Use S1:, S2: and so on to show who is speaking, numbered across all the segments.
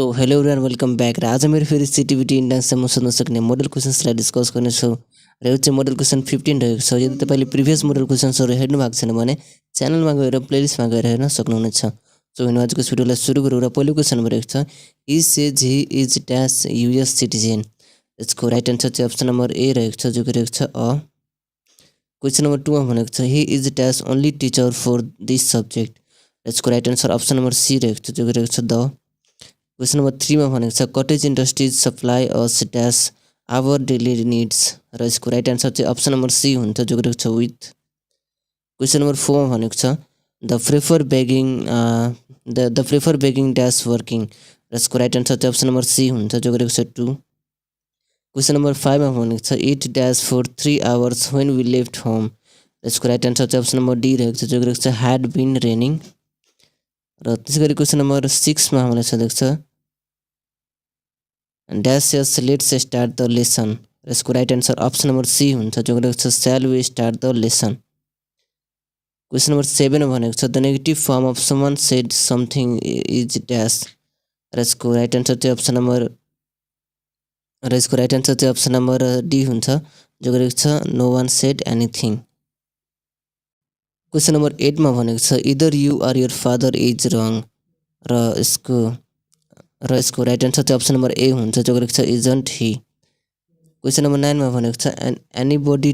S1: तो hello everyone welcome back र आज मेरो फेरि सिटिभिटी इन्ट्रान्ससम्म सोध्न सक्ने मोडल क्वेसन्सलाई डिस्कस गर्नेछु र यो चाहिँ मोडल क्वेसन 15 रहेको छ। यदि तपाईँले प्रिभियस मोडल क्वेसन्सहरू हेर्नु भएको छैन भने च्यानलमा गएर प्लेलिस्टमा गएर हेर्न सक्नुहुनेछ। सो होइन आजको भिडियोलाई सुरु गरौँ र पहिलो क्वेसन रहेको छ he says he is dash US citizen. यसको राइट आन्सर चाहिँ अप्सन नम्बर ए रहेको छ जो कि रहेको छ अ। क्वेसन नम्बर 2 मा भनेको छ he is dash only teacher for this subject. यसको right answer option number C रहेको छ जो कि रहेको छ द। क्वेसन नम्बर 3 मा भनेको छ cottage industries supply us dash our daily needs र यसको राइट आन्सर चाहिँ अप्सन नम्बर सी हुन्छ जो रहेको छ विथ। क्वेसन नम्बर 4 मा भनेको छ the prefer begging dash working र यसको राइट आन्सर चाहिँ अप्सन नम्बर सी हुन्छ जो रहेको छ 2। क्वेसन नम्बर 5 मा भनेको छ it dash for 3 hours when we left home र यसको राइट आन्सर चाहिँ अप्सन नम्बर डी रहेको छ जो रहेको छ ह्याड बीन रेनिङ। र त्यसैगरी क्वेसन नम्बर 6 मा हामीलाई सोधेको छ dash yes let's start the lesson र यसको right answer option number C हुन्छ जो रहेको छ shall we start the lesson. Question number 7 मा भनेको छ the negative form of someone said something is dash र यसको राइट आन्सर चाहिँ अप्सन नम्बर डी हुन्छ जो रहेको छ no one said anything. Question number 8 मा भनेको छ either you are your father is रङ र यसको राइट आन्सर चाहिँ अप्सन नम्बर ए हुन्छ जो रहेको छ इजन्ट ही। क्वेसन नम्बर 9 मा भनेको छ anybody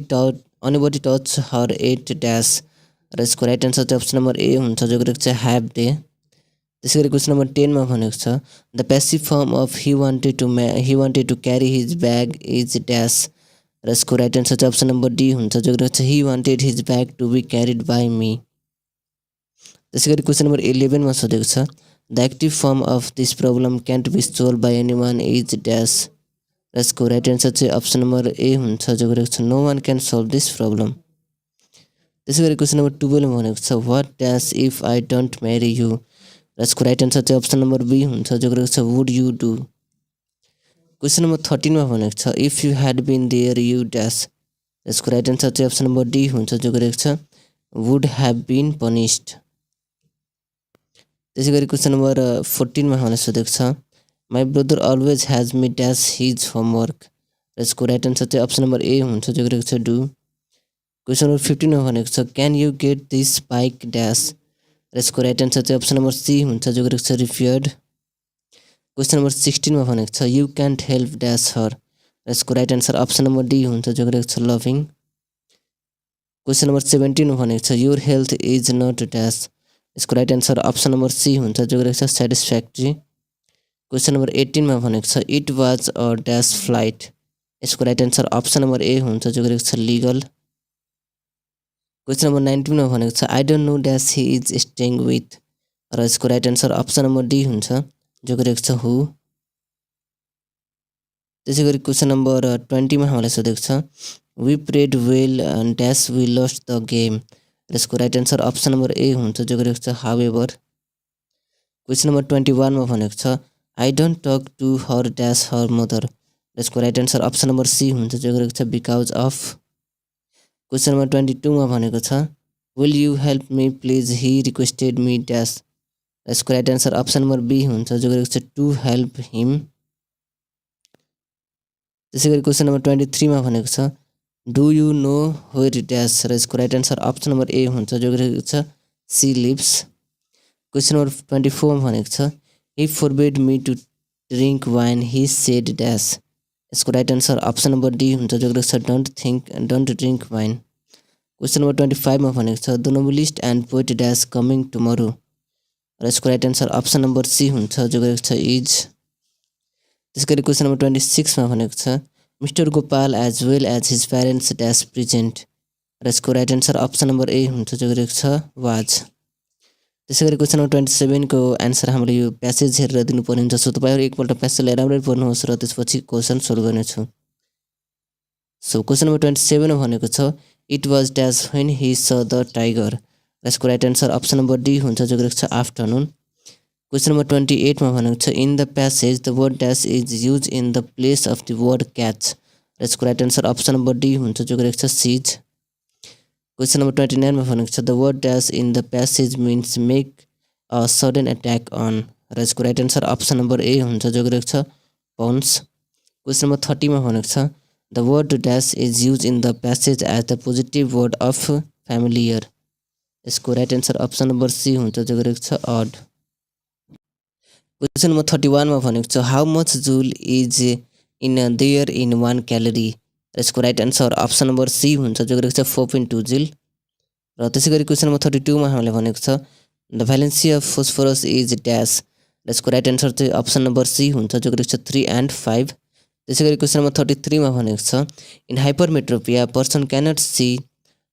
S1: touch her at dash र यसको राइट आन्सर चाहिँ अप्सन नम्बर ए हुन्छ जो रहेको छ ह्याभ डे। त्यसैगरी क्वेसन नम्बर 10 मा भनेको छ the passive form of he wanted to carry his bag is dash र यसको राइट आन्सर चाहिँ अप्सन नम्बर डी हुन्छ जो रहेको छ he wanted his bag to be carried by me. त्यसैगरी क्वेसन नम्बर 11 मा सोधेको छ the active form of this problem can't be solved by any one is dash र यसको राइट आन्सर चाहिँ अप्सन नम्बर ए हुन्छ जो रहेको छ no one can solve this problem. त्यसैगरी क्वेसन नम्बर 12 मा भनेको छ what dash if I don't marry you र यसको राइट आन्सर चाहिँ अप्सन नम्बर बी हुन्छ जो रहेको छ would you do. Question number 13 मा भनेको छ if you had been there you dash यसको राइट आन्सर चाहिँ अप्सन नम्बर डी हुन्छ जो रहेको छ वुड ह्याभ बिन पनिस्ड। त्यसैगरी क्वेसन नम्बर 14 मा हामीलाई सोधेको छ my brother always has me dash his homework र यसको राइट आन्सर चाहिँ अप्सन नम्बर ए हुन्छ जो रहेको छ डु। क्वेसन नम्बर 15 मा भनेको छ can you get this bike dash र यसको राइट आन्सर चाहिँ अप्सन नम्बर सी हुन्छ जो रहेको छ रिपेयर्ड। क्वेसन नम्बर 16 मा भनेको छ you can't help dash her र यसको right answer option number D हुन्छ जो रहेको छ लभिङ। क्वेसन नम्बर 17 मा भनेको छ your health is not dash यसको right answer option number C हुन्छ जो रहेको छ सेटिस्फ्याक्ट्री। क्वेसन नम्बर 18 मा भनेको छ it was a dash flight यसको right answer option number A हुन्छ जो रहेको छ लिगल। क्वेसन नम्बर 19 मा भनेको छ I don't know dash he is staying with र यसको right answer option number D हुन्छ जो रहेको छ हु। त्यसैगरी क्वेसन नम्बर 20 मा हामीलाई सोधेको छ we played well dash we lost the game र यसको right answer option number A हुन्छ जो रहेको छ हाउएभर। क्वेसन नम्बर 21 मा भनेको छ I don't talk to her dash her mother र यसको right answer option number C हुन्छ जो रहेको छ बिकज अफ। क्वेसन नम्बर 22 मा भनेको छ will you help me please he requested me dash र यसको right answer option number B हुन्छ जो रहेको छ टु हेल्प हिम। त्यसैगरी क्वेसन नम्बर 23 मा भनेको छ do you know where dash र यसको right answer option number A हुन्छ जो रहेको छ सी लिभ्स। क्वेसन नम्बर 24 मा भनेको छ he forbade me to drink wine he said dash यसको right answer option number D हुन्छ जो रहेको छ don't drink wine. Question number 25 मा भनेको छ the novelist and poet dash coming tomorrow र यसको right answer option number C हुन्छ जो रहेको छ इज। त्यसैगरी क्वेसन नम्बर 26 मा भनेको छ mister Gopal as well as his parents dash present र यसको right answer option number A हुन्छ जो रहेको छ वाज। त्यसैगरी क्वेसन नम्बर 27 को एन्सर हामीले यो प्यासेज हेरेर दिनुपर्ने हुन्छ। सो तपाईँहरू एकपल्ट प्यासेजलाई राम्ररी पढ्नुहोस् र त्यसपछि क्वेसन सोल्भ गर्नेछु। सो क्वेसन नम्बर 27 मा भनेको छ it was dash when he स द टाइगर र यसको right answer option number D हुन्छ जो रहेको छ आफ्टरनुन। क्वेसन नम्बर 28 मा भनेको छ in the passage the word dash is use in the place of the word catch र यसको right answer option number D हुन्छ जो रहेको छ सिज। क्वेसन नम्बर 29 मा भनेको छ the word dash in the passage means make a sudden attack on र यसको right answer option number A हुन्छ जो गरेको छ पाउन्ड्स। क्वेसन नम्बर 30 मा भनेको छ the word dash is use in the passage as the positive word of familiar. यसको right answer option number C हुन्छ जो गरेको छ अड। क्वेसन नम्बर 31 मा भनेको छ how much joule is in there in 1 calorie. यसको right answer option number C हुन्छ जो गरेको छ 4.2 जुल। र त्यसै गरी क्वेसन नम्बर 32 मा हामीले भनेको छ the valency of phosphorus is dash. यसको राइट एन्सर चाहिँ अप्सन नम्बर सी हुन्छ जो गरेको छ 3 and 5। त्यसै गरी क्वेसन नम्बर 33 मा भनेको छ in hypermetropia person cannot see.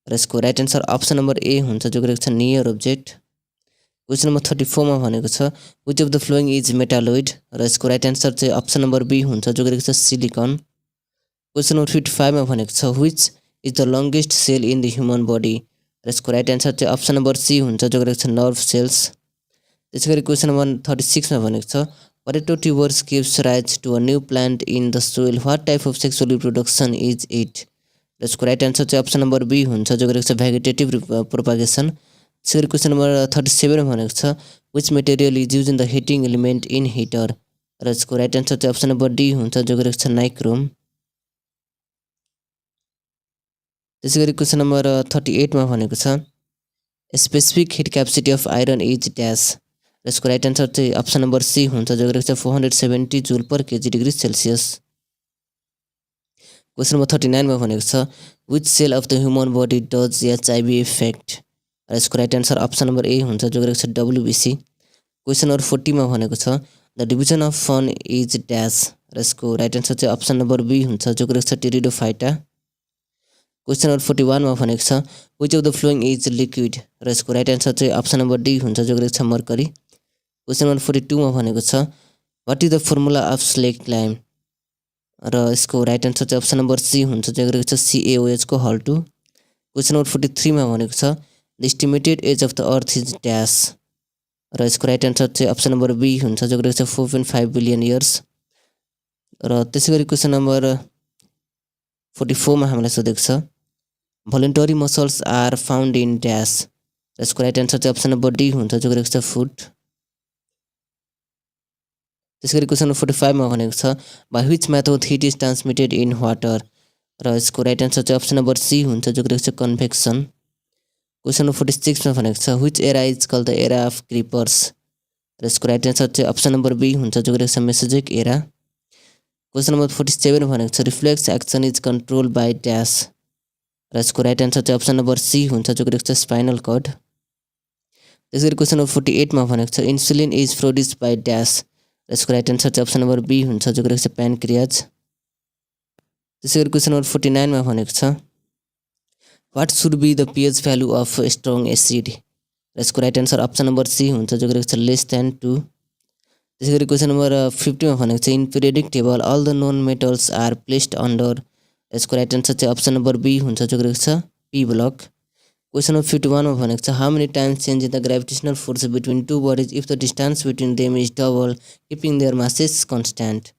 S1: र यसको right answer option number A हुन्छ जो गरेको छ नियर अब्जेक्ट। क्वेसन नम्बर 34 मा भनेको छ which of the following is metalloid. र यसको राइट एन्सर चाहिँ अप्सन नम्बर बी हुन्छ जो गरेको छ सिलिकन। क्वेसन नम्बर 55 मा भनेको छ which is the longest cell in the human body. र यसको राइट एन्सर चाहिँ अप्सन नम्बर सी हुन्छ जो गरेको छ नर्भ सेल्स। त्यसै गरी क्वेसन नम्बर 36 मा भनेको छ potato tubers gives rise to a new plant in the soil what type of sexual reproduction is it. यसको राइट एन्सर चाहिँ अप्सन नम्बर बी हुन्छ जो गरेको छ भेजिटेटिभ प्रोपागेसन। त्यसै गरी क्वेसन नम्बर 37 मा भनेको छ which material is use in the heating element in heater. र यसको राइट एन्सर चाहिँ अप्सन नम्बर डी हुन्छ जो गरेको छ नाइक्रोम। त्यसै गरी क्वेसन नम्बर 38 मा भनेको छ specific heat capacity of iron is dash. यसको राइट एन्सर चाहिँ अप्सन नम्बर सी हुन्छ जो गरेको छ 470 जुल पर KG degree Celsius. Question number 39 मा भनेको छ which sale of the human body does HIV effect. र यसको right answer option number A हुन्छ जो गरेको छ डब्ल्युबिसी। क्वेसन नम्बर 40 मा भनेको छ the division of fun is dash. र यसको राइट एन्सर चाहिँ अप्सन नम्बर बी हुन्छ जो गरेको छ टेरिडोफाइटा। क्वेसन नम्बर 41 मा भनेको छ which of the following is liquid. र यसको राइट एन्सर चाहिँ अप्सन नम्बर डी हुन्छ जो गरेको छ मर्करी। क्वेसन नम्बर 42 मा भनेको छ what is the formula of slaked lime. र यसको राइट एन्सर चाहिँ अप्सन नम्बर सी हुन्छ जो गरेको छ CaOH को हल 2। क्वेसन नम्बर 43 मा भनेको छ the estimated age of the earth is dash. र यसको राइट एन्सर चाहिँ अप्सन नम्बर बी हुन्छ जो गरेको छ 4.5 बिलियन इयर्स। र त्यसै गरी क्वेसन नम्बर 44 मा हामीलाई सोधेको छ voluntary muscles are found in dash. यसको राइट एन्सर चाहिँ अप्सन नम्बर डी हुन्छ जो गरेको छ फुट। त्यसै गरी क्वेसन नम्बर 45 मा भनेको छ by which method hit is transmitted in water. र यसको राइट एन्सर चाहिँ अप्सन नम्बर सी हुन्छ जो गरेको छ कन्भेक्सन। क्वेसन नम्बर 46 मा भनेको छ which era is called the era of creepers. र यसको राइट एन्सर चाहिँ अप्सन नम्बर बी हुन्छ जो गरेको छ मेसोजोइक एरा। क्वेसन नम्बर 47 भनेको छ reflex action is control by dash. र यसको राइट एन्सर चाहिँ अप्सन नम्बर सी हुन्छ जो गरेको छ स्पाइनल कर्ड। त्यसै गरी क्वेसन नम्बर 48 मा भनेको छ insulin is produced by dash. र यसको राइट एन्सर चाहिँ अप्सन नम्बर बी हुन्छ जो गरेको छ प्यानक्रियाज। त्यसै गरी क्वेसन नम्बर 49 मा भनेको छ what should be the pH value of strong acid. र यसको right answer option number C हुन्छ जो गरेको छ लेस देन 2। त्यसै गरी क्वेसन नम्बर 50 मा भनेको छ in periodic table all the non metals are placed under. यसको राइट एन्सर चाहिँ अप्सन नम्बर बी हुन्छ जो गरेको छ पी ब्लक। क्वेसन नम्बर 51 मा भनेको छ how many times change in the gravitational force between two bodies if the distance between them is double keeping their masses constant.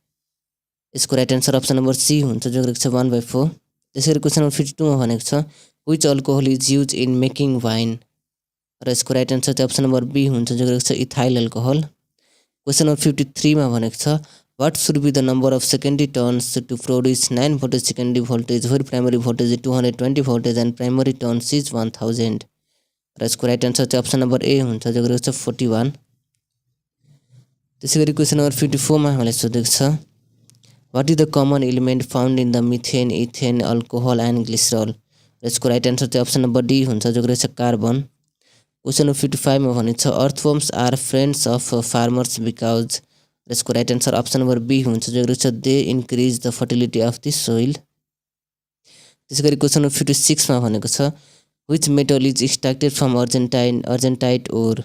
S1: यसको right answer option number C हुन्छ जो गरेको छ 1/4। त्यसै गरी क्वेसन नम्बर 52 मा भनेको छ which alcohol is use in making wine. र यसको राइट एन्सर चाहिँ अप्सन नम्बर बी हुन्छ जो गरेको छ इथाइल अल्कोहल। क्वेसन नम्बर 53 मा भनेको छ what should be the number of secondary turns to produce 9 voltage secondary voltage where primary voltage is 220 voltage and primary turns is 1000। र यसको राइट एन्सर चाहिँ अप्सन नम्बर ए हुन्छ जो गरेको छ 41। त्यसै गरी क्वेसन नम्बर 54 मा हामीलाई सोधेको छ what is the common element found in the methane ethane alcohol and glycerol. र यसको राइट एन्सर चाहिँ अप्सन नम्बर डी हुन्छ जो गरेको छ कार्बन। क्वेसन नम्बर 55 मा भनेको छ earthworms are friends of farmers because. र यसको right answer option number B हुन्छ जो गरेको छ they increase the fertility of the soil. त्यसै गरी क्वेसन नम्बर 56 मा भनेको छ which metal is extracted from argentite ore.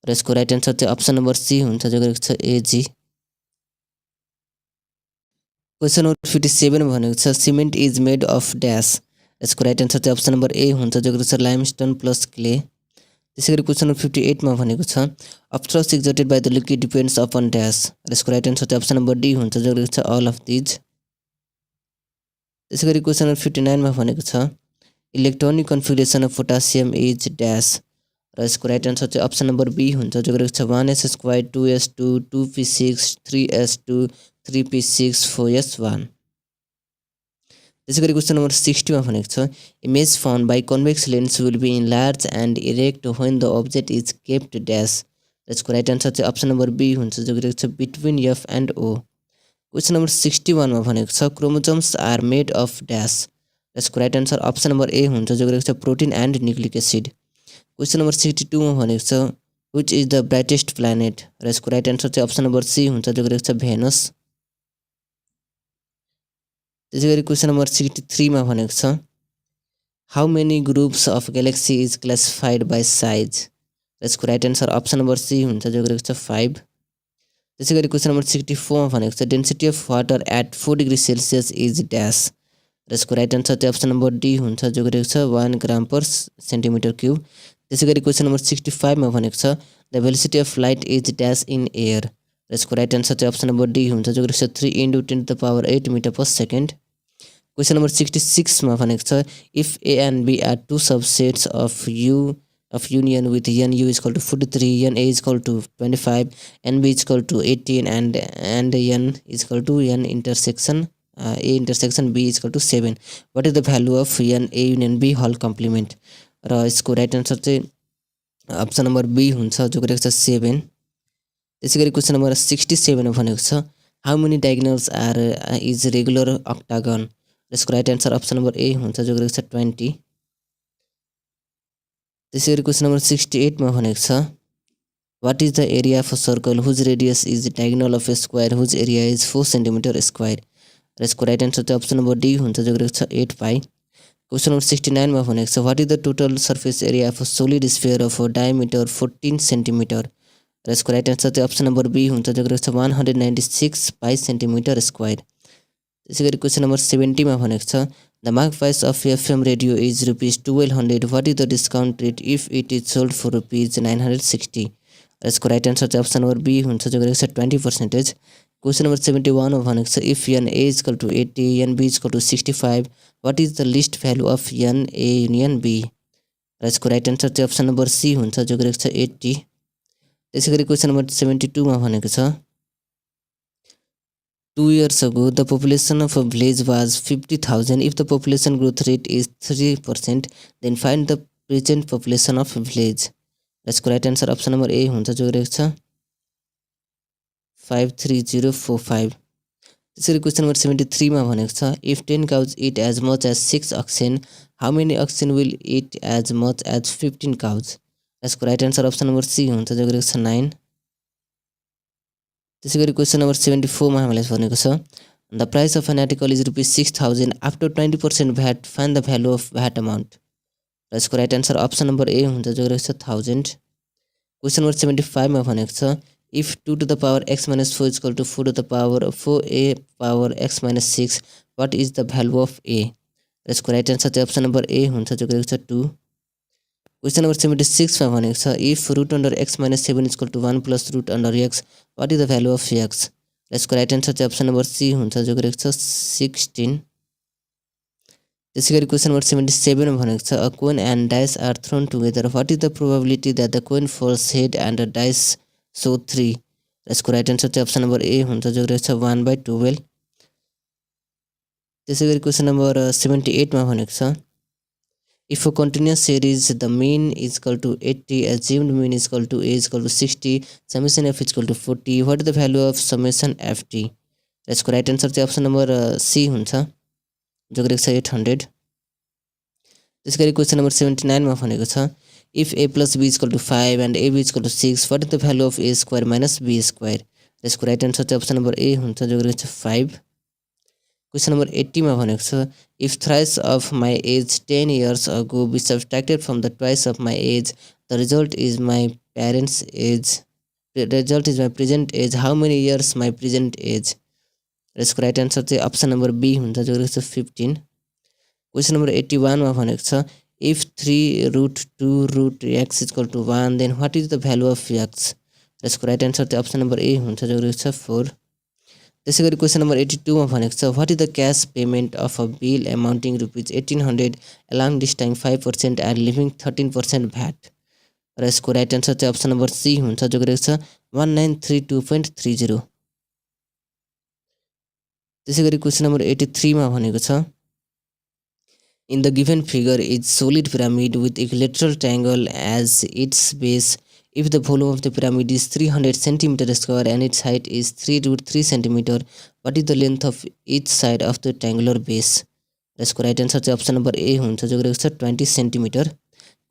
S1: र यसको राइट एन्सर चाहिँ अप्सन नम्बर सी हुन्छ जो गरेको छ एजी। क्वेसन नम्बर 57 भनेको छ cement is made of dash. यसको राइट एन्सर चाहिँ अप्सन नम्बर ए हुन्छ जो गरेको छ लाइमस्टोन प्लस क्ले। त्यसै गरी क्वेसन नम्बर 58 मा भनेको छ upthrust exerted by the liquid depends upon dash. र यसको राइट एन्सर चाहिँ अप्सन नम्बर डी हुन्छ जो गरेको छ अल अफ दिज। त्यसै गरी क्वेसन नम्बर 59 मा भनेको छ electronic configuration of potassium is dash. र यसको राइट आन्सर चाहिँ अप्सन नम्बर बी हुन्छ जो गरेको छ 1s² 2s2 2p6 3s2 3p6 4s1। त्यसै गरी क्वेसन नम्बर 60 मा भनेको छ image found by convex lens will be in large and erect when the object is kept dash. यसको राइट आन्सर चाहिँ अप्सन नम्बर बी हुन्छ जो गरेको छ between F and O. Question number 61 मा भनेको छ chromosomes are made of dash. यसको right answer option number A हुन्छ जो गरेको छ protein and nucleic acid. Question number 62 मा भनेको छ which is the brightest planet. र यसको राइट आन्सर चाहिँ अप्सन नम्बर सी हुन्छ जो गरेको छ भेनस। त्यसै गरी क्वेसन नम्बर 63 मा भनेको छ how many groups of galaxy is classified by size. यसको right answer option number C हुन्छ जो गरेको छ 5। त्यसै गरी क्वेसन नम्बर 64 मा भनेको छ density of water at 4 degree Celsius is dash. र यसको राइट आन्सर चाहिँ अप्सन नम्बर डी हुन्छ जो गरेको छ 1 ग्राम पर सेन्टिमिटर क्युब। त्यसै गरी क्वेसन नम्बर 65 मा भनेको छ the velocity of light is dash in air. र यसको राइट आन्सर चाहिँ अप्सन नम्बर डी हुन्छ जो गरेको छ 3 × 10⁸ metre per second. Question number 66 मा भनेको छ if A and B are two subsets of union with n u is equal to 43, n a is equal to 25, n b is equal to 18 and n is equal to n intersection a intersection b is equal to 7. What is the value of n a union b whole complement? र यसको right answer चाहिँ option number B हुन्छ जो गरेको छ 7। त्यसै गरी question number 67 मा भनेको छ how many diagonals are is regular octagon. यसको right answer option number A हुन्छ जो गरेको छ 20। त्यसै गरी क्वेसन नम्बर 68 मा भनेको छ what is the area of a circle whose radius is diagonal of a square whose area is 4 centimetre square. र यसको राइट आन्सर चाहिँ अप्सन नम्बर डी हुन्छ जो गरेको छ 8 पाई। क्वेसन नम्बर 69 मा भनेको छ what is the total surface area of a solid sphere of diameter 14 centimetre. र यसको राइट आन्सर चाहिँ अप्सन नम्बर बी हुन्छ जो गरेको छ 196 पाई सेन्टिमिटर स्क्वायर। त्यसै गरी क्वेसन नम्बर 70 मा भनेको छ the mark price of FM radio is ₹1200। What is the discount rate if it is sold for ₹960। यसको राइट आन्सर चाहिँ अप्सन नम्बर बी हुन्छ जो गरेको छ 20%। क्वेसन नम्बर 71 मा भनेको छ if n a is equal to 80 n b is equal to 65 what is the list value of n a union b। र यसको राइट आन्सर चाहिँ अप्सन नम्बर सी हुन्छ जो गरेको छ 80। त्यसै गरी क्वेसन नम्बर 72 मा भनेको छ 2 years ago the population of a village was 50,000. If the population growth rate is 3% then find the present population of a village. यसको right answer option number A हुन्छ जो रहेको छ 53045। त्यसरी क्वेसन नम्बर 73 मा भनेको छ if 10 cows eat as much as 6 oxen how many oxen will eat as much as 15 cows। यसको right answer option number C हुन्छ जो रहेको छ 9। त्यसै गरी क्वेसन नम्बर 74 मा हामीलाई भनेको छ the price of an article is ₹6000 after 20% VAT find the value of VAT amount. र यसको right answer option number A हुन्छ जो रहेको छ 1000। क्वेसन नम्बर 75 मा भनेको छ if 2 to the power x minus 4 is equal to 4 to the power 4a power x minus 6 what is the value of a। र यसको राइट आन्सर चाहिँ अप्सन नम्बर ए हुन्छ जो रहेको छ 2। क्वेसन नम्बर 76 मा भनेको छ if root under x minus 7 is equal to 1 plus root under x what is the value of x। यसको राइट आन्सर चाहिँ अप्सन नम्बर सी हुन्छ जो गरेको छ 16। त्यसै गरी क्वेसन नम्बर 77 मा भनेको छ a coin and dice are thrown together what is the probability that the coin falls head and the dice show 3। यसको राइट आन्सर चाहिँ अप्सन नम्बर ए हुन्छ जो रहेको छ 1/12। त्यसै गरी क्वेसन नम्बर 78 मा भनेको छ if a continuous series the mean is equal to 80 assumed mean is equal to a is equal to 60 summation f is equal to 40 what is the value of summation ft। यसको right answer चाहिँ option number C हुन्छ जो गरेको छ 800। त्यसैगरी question number 79 मा भनेको छ if a plus b is equal to 5 and ab is equal to 6 what is the value of a square minus b square। यसको राइट आन्सर चाहिँ अप्सन नम्बर ए हुन्छ जो गरेको छ 5। क्वेसन नम्बर 80 मा भनेको छ if thrice of my age 10 years ago be subtracted from the twice of my age the result is my parents age the result is my present age how many years my present age। यसको right answer चाहिँ option number B हुन्छ जो रहेको छ 15। Question number 81 मा भनेको छ if 3√2 root x is equal to 1 then what is the value of x। यसको राइट आन्सर चाहिँ अप्सन नम्बर ए हुन्छ जो रहेको छ 4। त्यसै गरी क्वेसन नम्बर 82 मा भनेको छ what is the cash payment of a bill amounting ₹1800 along this time 5% and leaving 13% VAT. र यसको राइट आन्सर चाहिँ अप्सन नम्बर सी हुन्छ जो गरेको छ 1932.30। त्यसैगरी क्वेशन नम्बर 83 मा भनेको छ In the given figure is solid pyramid with equilateral triangle as its base. If the volume of the pyramid is 300 cm square and its height is 3√3 cm, what is the length of each side of the triangular base? यसको right answer चाहिँ option number A हुन्छ जो गरेको छ 20 cm।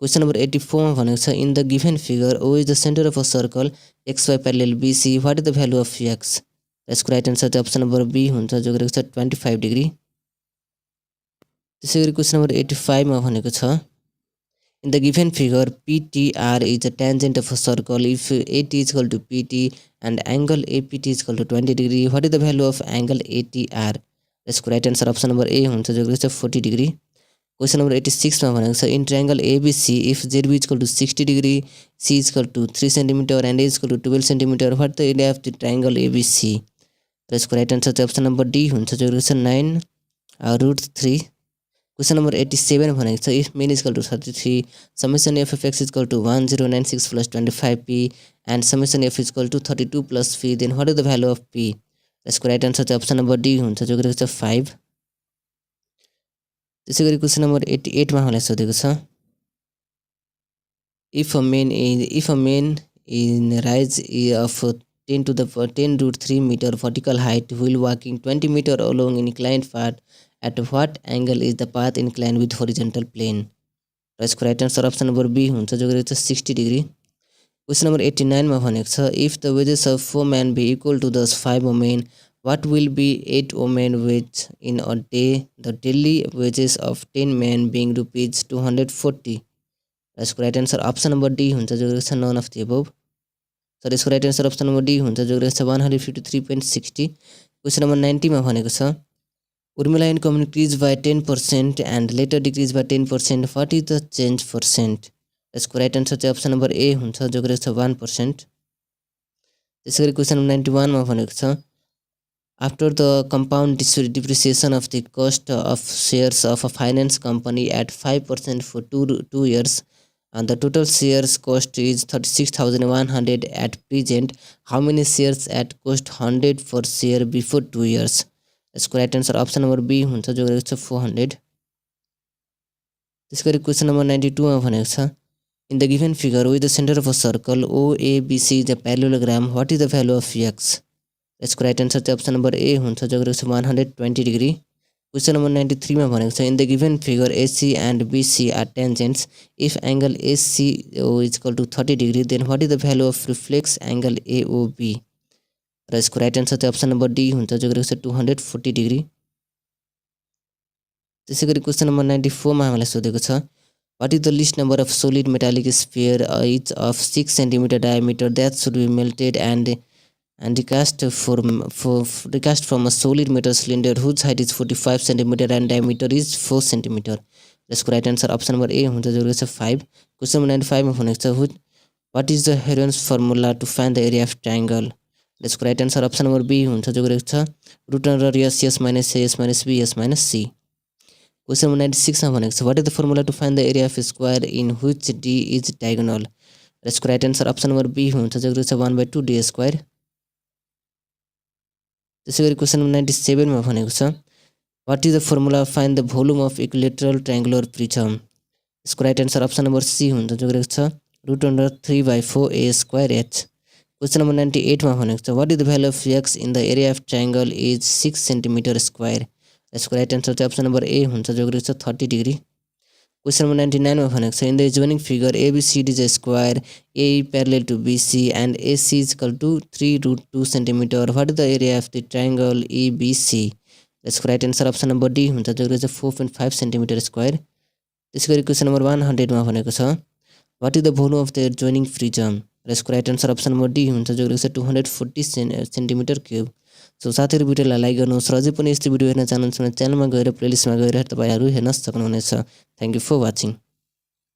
S1: Question number 84 मा भनेको छ In the given figure O is the center of a circle XY parallel BC. What is the value of x? यसको राइट आन्सर चाहिँ अप्सन नम्बर बी हुन्छ जो गरेको छ 25 डिग्री। त्यसैगरी क्वेशन नम्बर 85 मा भनेको छ In the given figure PTR is a tangent of a circle if AT is equal to PT and angle APT is equal to 20 degree. What is the value of angle ATR? यसको right answer option number A हुन्छ जो गरेको छ 40 degree. Question number 86 मा भनेको छ In triangle ABC if ZB is equal to 60 degree, C is equal to 3 cm and A is equal to 12 cm, what the area of the triangle ABC? यसको right answer चाहिँ option number D हुन्छ जो रहेछ 9√3। Question number 87 भनेको छ if mean equal to 33 summation F of X equal to 1096 plus 25p and summation F equal to 32 plus p then what is the value of p? यसको right answer चाहिँ option number D हुन्छ जो रहेछ 5। त्यसैगरी question number 88 मा हामीलाई सोधेको छ if a main in rise of 10√3 meter vertical height while walking 20 meter along an inclined path, at what angle is the path inclined with horizontal plane? र यसको right answer option number B हुन्छ जो गरेको छ 60 degree. Question number 89 मा भनेको छ if the wages of 4 men be equal to those 5 women, what will be 8 women wage in a day? The daily wages of 10 men being rupees 240। र यसको right answer option number D हुन्छ जो गरेको छ none of the above. सर यसको right answer option number D हुन्छ जो रहेको छ 153.60। क्वेशन नम्बर 90 मा भनेको छ Urmila income increase by 10% and later decrease by 10%, what is the change percent? यसको राइट आन्सर चाहिँ अप्सन नम्बर ए हुन्छ जो रहेको छ 1%। त्यसैगरी क्वेशन नम्बर 91 मा भनेको छ after the compound depreciation of the cost of shares of a finance company at 5% for 2 years and the total shares cost is 36,100 at present, how many shares at cost 100 per share before 2 years? यसको right answer option number B हुन्छ जो गरेको छ 400। त्यसैगरी question number 92 मा भनेको छ in the given figure with the centre of a circle OABC is a parallelogram, what is the value of x? यसको राइट आन्सर चाहिँ अप्सन नम्बर ए हुन्छ जो गरेको छ 120 डिग्री। क्वेशन नम्बर 93 मा भनेको छ in the given figure AC and BC are tangents if angle ACO is equal to 30 degree then what is the value of reflex angle AOB? र यसको right answer चाहिँ अप्सन नम्बर डी हुन्छ जो गरेको छ 240 डिग्री। त्यसैगरी question number 94 मा हामीलाई सोधेको छ what is the least number of solid metallic sphere each of 6 cm diameter that should be melted and recast from a solid metal cylinder whose height is 45 cm and diameter is 4 cm? यसको right answer option number A हुन्छ जो रहेको छ 5। Question number 95 मा भनेको छ what is the Heron's formula to find the area of triangle? यसको right answer option number B हुन्छ जो गरेको छ root under S minus A S minus B S minus C. Question number 96 मा भनेको छ what is the formula to find the area of square in which D is diagonal? यसको right answer option number B हुन्छ जो गरेको छ 1/2 D square. त्यसैगरी question number 97 मा भनेको छ what is the formula find the volume of equilateral triangular prism? यसको right answer option number C हुन्छ जो गरेको छ root under 3/4 a square h। Question number 98 मा भनेको छ what is the value of x in the area of triangle is 6 cm square? यसको right answer चाहिँ अप्सन नम्बर ए हुन्छ जो गरेको छ 30 डिग्री। क्वेशन नम्बर 99 मा भनेको छ in the joining figure ABCD is a square AE parallel to BC and AC is equal to 3√2 cm, what is the area of the triangle EBC? यसको right answer option number D हुन्छ जो रहेको छ 4.5 cm square. त्यसैगरी question number 100 मा भनेको छ what is the volume of the joining prism? यसको right answer option number D हुन्छ जो रहेको छ 240 सेन्टिमिटर क्युब। सो साथीहरु भिडियोलाई लाइक गर्नुहोस् र अझै पनि यस्तो भिडियो हेर्न चाहनुहुन्छ भने च्यानलमा गएर प्लेलिस्टमा गएर तपाईहरु हेर्न सक्नुहुनेछ। Thank you for watching.